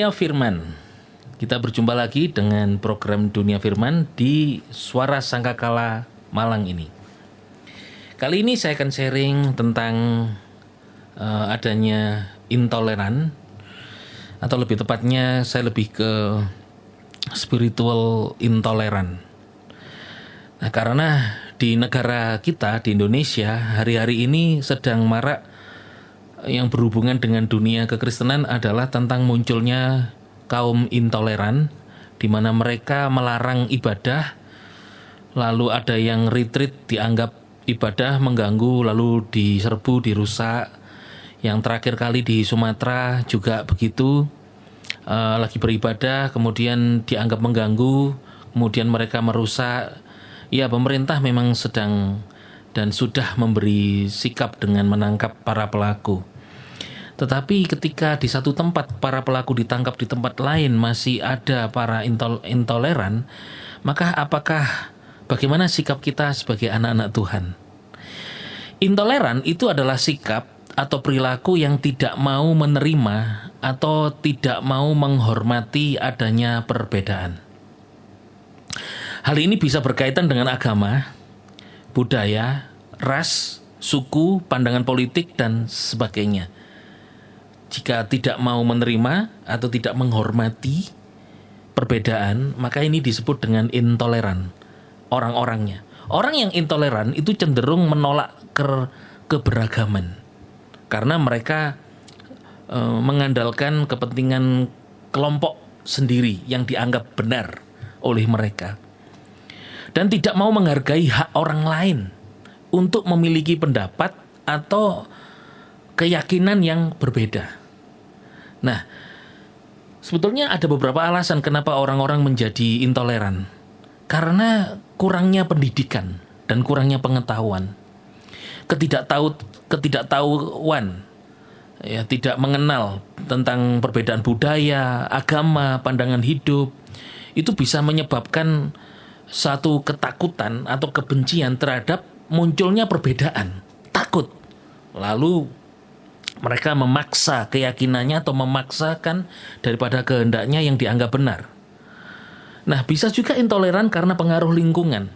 Dunia Firman. Kita berjumpa lagi dengan program Dunia Firman di Suara Sangkakala Malang ini. Kali ini saya akan sharing tentang adanya intoleran, atau lebih tepatnya saya lebih ke spiritual intoleran. Nah, karena di negara kita, di Indonesia, hari-hari ini sedang marak yang berhubungan dengan dunia kekristenan adalah tentang munculnya kaum intoleran, di mana mereka melarang ibadah, lalu ada yang retreat dianggap ibadah mengganggu, lalu diserbu, dirusak. Yang terakhir kali di Sumatera juga begitu, lagi beribadah kemudian dianggap mengganggu, kemudian mereka merusak. Ya, pemerintah memang sedang dan sudah memberi sikap dengan menangkap para pelaku. Tetapi ketika di satu tempat para pelaku ditangkap, di tempat lain masih ada para intoleran, maka bagaimana sikap kita sebagai anak-anak Tuhan? Intoleran itu adalah sikap atau perilaku yang tidak mau menerima atau tidak mau menghormati adanya perbedaan. Hal ini bisa berkaitan dengan agama, budaya, ras, suku, pandangan politik, dan sebagainya. Jika tidak mau menerima atau tidak menghormati perbedaan, maka ini disebut dengan intoleran orang-orangnya. Orang yang intoleran itu cenderung menolak keberagaman karena mereka mengandalkan kepentingan kelompok sendiri yang dianggap benar oleh mereka, dan tidak mau menghargai hak orang lain untuk memiliki pendapat atau keyakinan yang berbeda. Nah, sebetulnya ada beberapa alasan kenapa orang-orang menjadi intoleran. Karena kurangnya pendidikan dan kurangnya pengetahuan. Ketidaktahuan, ya, tidak mengenal tentang perbedaan budaya, agama, pandangan hidup, itu bisa menyebabkan satu ketakutan atau kebencian terhadap munculnya perbedaan. Takut. Lalu mereka memaksa keyakinannya atau memaksakan daripada kehendaknya yang dianggap benar. Nah, bisa juga intoleran karena pengaruh lingkungan.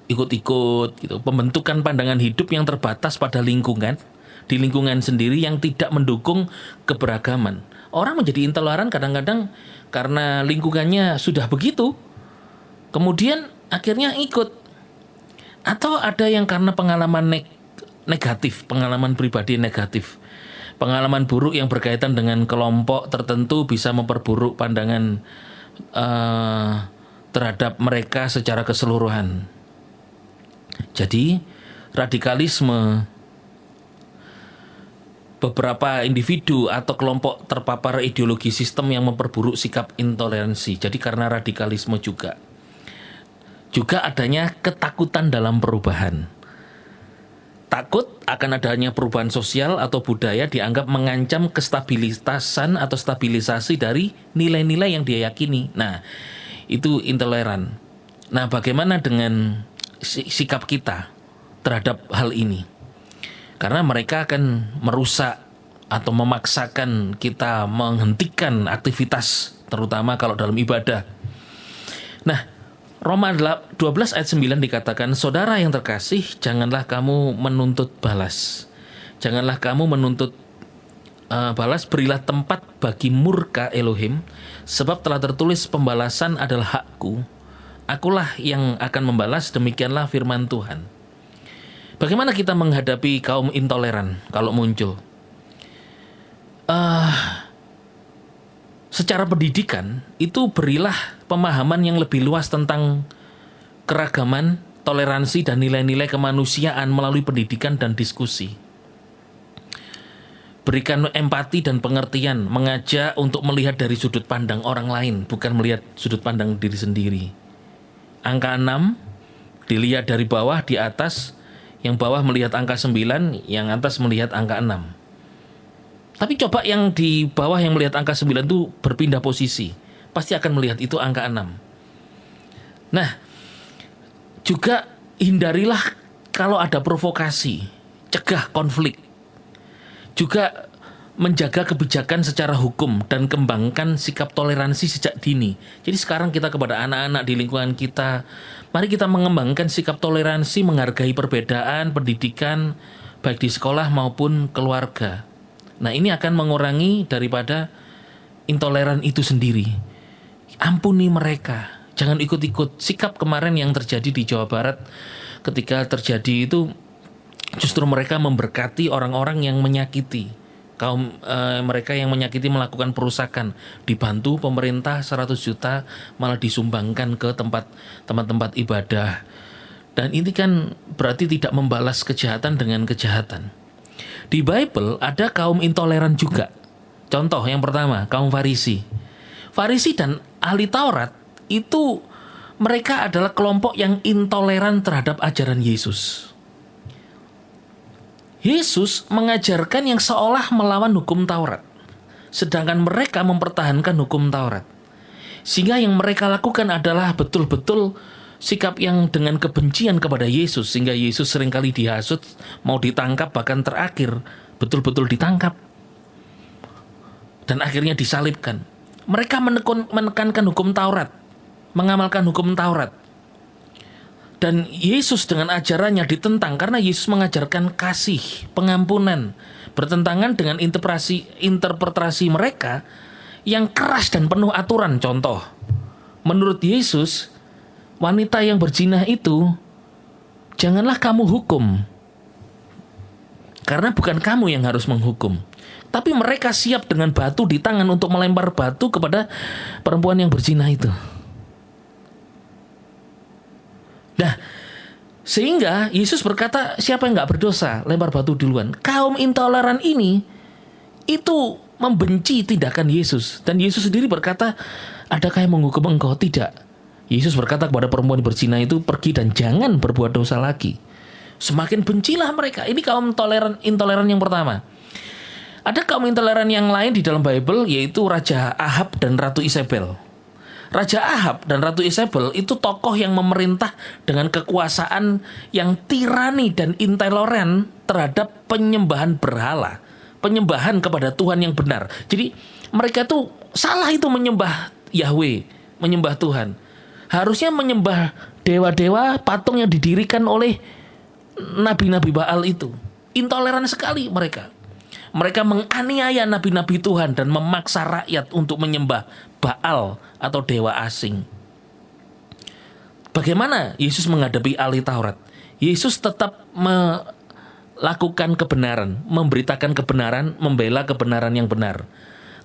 Ikut-ikut gitu, pembentukan pandangan hidup yang terbatas pada lingkungan, di lingkungan sendiri yang tidak mendukung keberagaman. Orang menjadi intoleran kadang-kadang karena lingkungannya sudah begitu, kemudian akhirnya ikut. Atau ada yang karena pengalaman negatif, pengalaman pribadi negatif. Pengalaman buruk yang berkaitan dengan kelompok tertentu bisa memperburuk pandangan terhadap mereka secara keseluruhan. Jadi, radikalisme, beberapa individu atau kelompok terpapar ideologi sistem yang memperburuk sikap intoleransi. Jadi karena radikalisme juga adanya ketakutan dalam perubahan. Takut akan adanya perubahan sosial atau budaya dianggap mengancam kestabilitasan atau stabilisasi dari nilai-nilai yang dia yakini. Nah, itu intoleran. Nah, bagaimana dengan sikap kita terhadap hal ini? Karena mereka akan merusak atau memaksakan kita menghentikan aktivitas, terutama kalau dalam ibadah. Nah, Roma 12 ayat 9 dikatakan, saudara yang terkasih, janganlah kamu menuntut balas. Janganlah kamu menuntut balas, berilah tempat bagi murka Elohim, sebab telah tertulis pembalasan adalah hakku. Akulah yang akan membalas, demikianlah firman Tuhan. Bagaimana kita menghadapi kaum intoleran kalau muncul? Secara pendidikan, itu berilah pemahaman yang lebih luas tentang keragaman, toleransi, dan nilai-nilai kemanusiaan melalui pendidikan dan diskusi. Berikan empati dan pengertian, mengajak untuk melihat dari sudut pandang orang lain, bukan melihat sudut pandang diri sendiri. Angka 6, dilihat dari bawah, di atas, yang bawah melihat angka 9, yang atas melihat angka 6. Tapi coba yang di bawah yang melihat angka 9 itu berpindah posisi, pasti akan melihat itu angka 6. Nah, juga hindarilah kalau ada provokasi, cegah konflik. Juga menjaga kebijakan secara hukum dan kembangkan sikap toleransi sejak dini. Jadi sekarang kita kepada anak-anak di lingkungan kita, mari kita mengembangkan sikap toleransi, menghargai perbedaan pendidikan baik di sekolah maupun keluarga. Nah, ini akan mengurangi daripada intoleran itu sendiri. Ampuni mereka, jangan ikut-ikut. Sikap kemarin yang terjadi di Jawa Barat ketika terjadi itu, justru mereka memberkati orang-orang yang menyakiti. Mereka yang menyakiti melakukan perusakan, dibantu pemerintah 100 juta malah disumbangkan ke tempat-tempat ibadah. Dan ini kan berarti tidak membalas kejahatan dengan kejahatan. Di Bible ada kaum intoleran juga. Contoh yang pertama, kaum Farisi. Farisi dan ahli Taurat itu mereka adalah kelompok yang intoleran terhadap ajaran Yesus. Yesus mengajarkan yang seolah melawan hukum Taurat, sedangkan mereka mempertahankan hukum Taurat. Sehingga yang mereka lakukan adalah betul-betul sikap yang dengan kebencian kepada Yesus, sehingga Yesus seringkali dihasut, mau ditangkap, bahkan terakhir betul-betul ditangkap dan akhirnya disalibkan. Mereka menekankan hukum Taurat, mengamalkan hukum Taurat. Dan Yesus dengan ajarannya ditentang karena Yesus mengajarkan kasih, pengampunan, bertentangan dengan interpretasi mereka yang keras dan penuh aturan. Contoh, menurut Yesus, wanita yang berzina itu janganlah kamu hukum, karena bukan kamu yang harus menghukum. Tapi mereka siap dengan batu di tangan untuk melempar batu kepada perempuan yang berzina itu. Nah, sehingga Yesus berkata, siapa yang gak berdosa, lempar batu duluan. Kaum intoleran ini itu membenci tindakan Yesus. Dan Yesus sendiri berkata, adakah yang menghukum engkau? Tidak. Yesus berkata kepada perempuan berzina itu, pergi dan jangan berbuat dosa lagi. Semakin bencilah mereka. Ini kaum intoleran yang pertama. Ada kaum intoleran yang lain di dalam Bible, yaitu Raja Ahab dan Ratu Isabel. Raja Ahab dan Ratu Isabel itu tokoh yang memerintah dengan kekuasaan yang tirani dan intoleran terhadap penyembahan berhala, penyembahan kepada Tuhan yang benar. Jadi mereka tuh salah itu menyembah Yahweh, menyembah Tuhan. Harusnya menyembah dewa-dewa, patung yang didirikan oleh nabi-nabi Baal itu. Intoleran sekali mereka. Mereka menganiaya nabi-nabi Tuhan dan memaksa rakyat untuk menyembah Baal atau dewa asing. Bagaimana Yesus menghadapi ahli Taurat? Yesus tetap melakukan kebenaran, memberitakan kebenaran, membela kebenaran yang benar.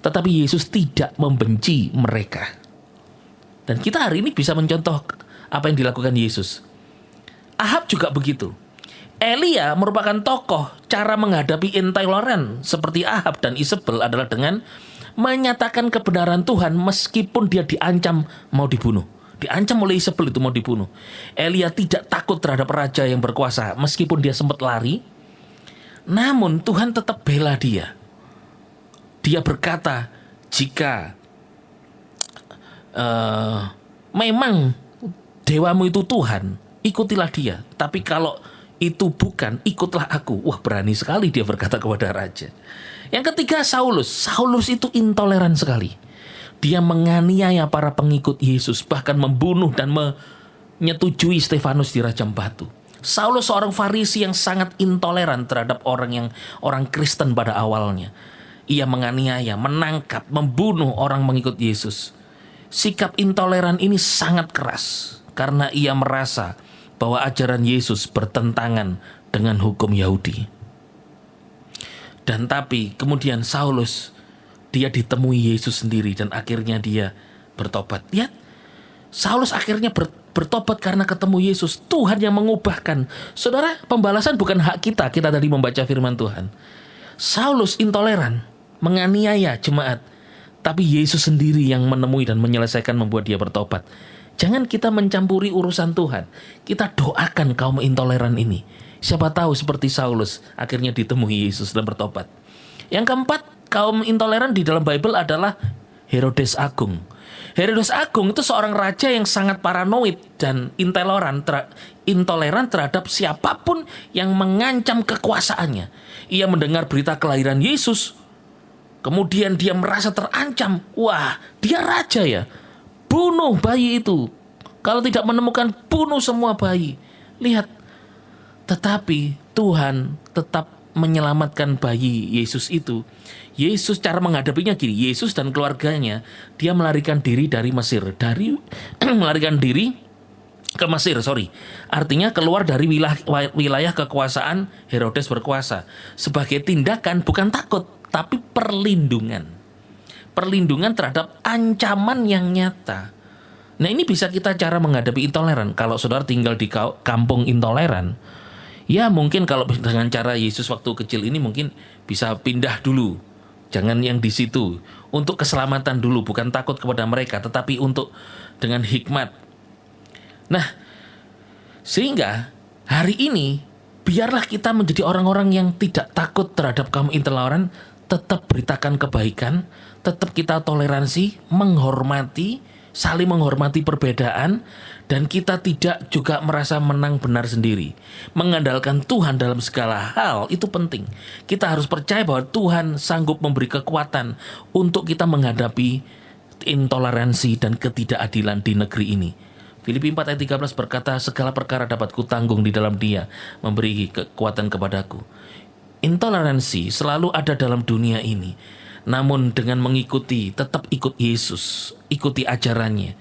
Tetapi Yesus tidak membenci mereka. Dan kita hari ini bisa mencontoh apa yang dilakukan Yesus. Ahab juga begitu. Elia merupakan tokoh. Cara menghadapi intoleran seperti Ahab dan Isabel adalah dengan menyatakan kebenaran Tuhan meskipun dia diancam mau dibunuh. Diancam oleh Isabel itu mau dibunuh. Elia tidak takut terhadap raja yang berkuasa meskipun dia sempat lari. Namun Tuhan tetap bela dia. Dia berkata, jika memang dewamu itu Tuhan, ikutilah dia. Tapi kalau itu bukan, ikutlah aku. Wah, berani sekali dia berkata kepada raja. Yang ketiga, Saulus. Saulus itu intoleran sekali. Dia menganiaya para pengikut Yesus, bahkan membunuh dan menyetujui Stefanus dirajam batu. Saulus seorang Farisi yang sangat intoleran terhadap orang Kristen pada awalnya. Ia menganiaya, menangkap, membunuh orang mengikut Yesus. Sikap intoleran ini sangat keras karena ia merasa bahwa ajaran Yesus bertentangan dengan hukum Yahudi. Dan tapi kemudian Saulus, dia ditemui Yesus sendiri dan akhirnya dia bertobat. Lihat, Saulus akhirnya bertobat karena ketemu Yesus. Tuhan yang mengubahkan. Saudara, pembalasan bukan hak kita. Kita tadi membaca firman Tuhan. Saulus intoleran, menganiaya jemaat. Tapi Yesus sendiri yang menemui dan menyelesaikan, membuat dia bertobat. Jangan kita mencampuri urusan Tuhan. Kita doakan kaum intoleran ini. Siapa tahu seperti Saulus akhirnya ditemui Yesus dan bertobat. Yang keempat, kaum intoleran di dalam Bible adalah Herodes Agung. Herodes Agung itu seorang raja yang sangat paranoid dan intoleran terhadap siapapun yang mengancam kekuasaannya. Ia mendengar berita kelahiran Yesus, kemudian dia merasa terancam. Wah, dia raja ya. Bunuh bayi itu. Kalau tidak menemukan, bunuh semua bayi. Lihat. Tetapi Tuhan tetap menyelamatkan bayi Yesus itu. Yesus cara menghadapinya gini. Yesus dan keluarganya, dia melarikan diri dari Mesir. Melarikan diri ke Mesir, artinya keluar dari wilayah kekuasaan Herodes berkuasa. Sebagai tindakan bukan takut, tapi perlindungan. Perlindungan terhadap ancaman yang nyata. Nah, ini bisa kita cara menghadapi intoleran. Kalau saudara tinggal di kampung intoleran, ya mungkin kalau dengan cara Yesus waktu kecil ini mungkin bisa pindah dulu. Jangan yang di situ. Untuk keselamatan dulu, bukan takut kepada mereka, tetapi untuk dengan hikmat. Nah, sehingga hari ini biarlah kita menjadi orang-orang yang tidak takut terhadap kaum intoleran, tetap beritakan kebaikan, tetap kita toleransi, menghormati, saling menghormati perbedaan, dan kita tidak juga merasa menang benar sendiri. Mengandalkan Tuhan dalam segala hal itu penting. Kita harus percaya bahwa Tuhan sanggup memberi kekuatan untuk kita menghadapi intoleransi dan ketidakadilan di negeri ini. Filipi 4 ayat 13 berkata, segala perkara dapat kutanggung di dalam Dia, memberi kekuatan kepadaku. Intoleransi selalu ada dalam dunia ini. Namun dengan mengikuti, tetap ikut Yesus, ikuti ajarannya,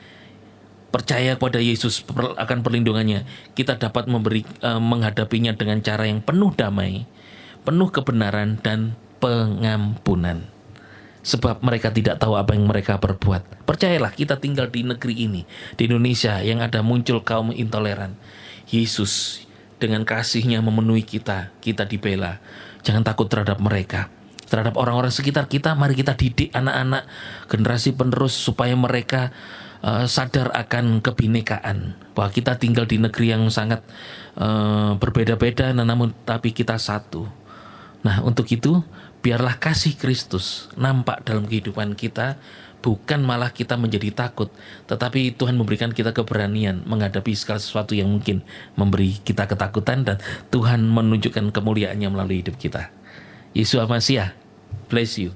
percaya kepada Yesus akan perlindungannya, kita dapat menghadapinya dengan cara yang penuh damai, penuh kebenaran dan pengampunan. Sebab mereka tidak tahu apa yang mereka perbuat. Percayalah, kita tinggal di negeri ini, di Indonesia yang ada muncul kaum intoleran. Yesus dengan kasih-Nya memenuhi kita dibela. Jangan takut terhadap mereka. Terhadap orang-orang sekitar kita, mari kita didik anak-anak generasi penerus supaya mereka sadar akan kebinekaan, bahwa kita tinggal di negeri yang sangat berbeda-beda, namun tapi kita satu. Nah, untuk itu biarlah kasih Kristus nampak dalam kehidupan kita, bukan malah kita menjadi takut, tetapi Tuhan memberikan kita keberanian menghadapi segala sesuatu yang mungkin memberi kita ketakutan, dan Tuhan menunjukkan kemuliaan-Nya melalui hidup kita. Yesus Masiah, bless you.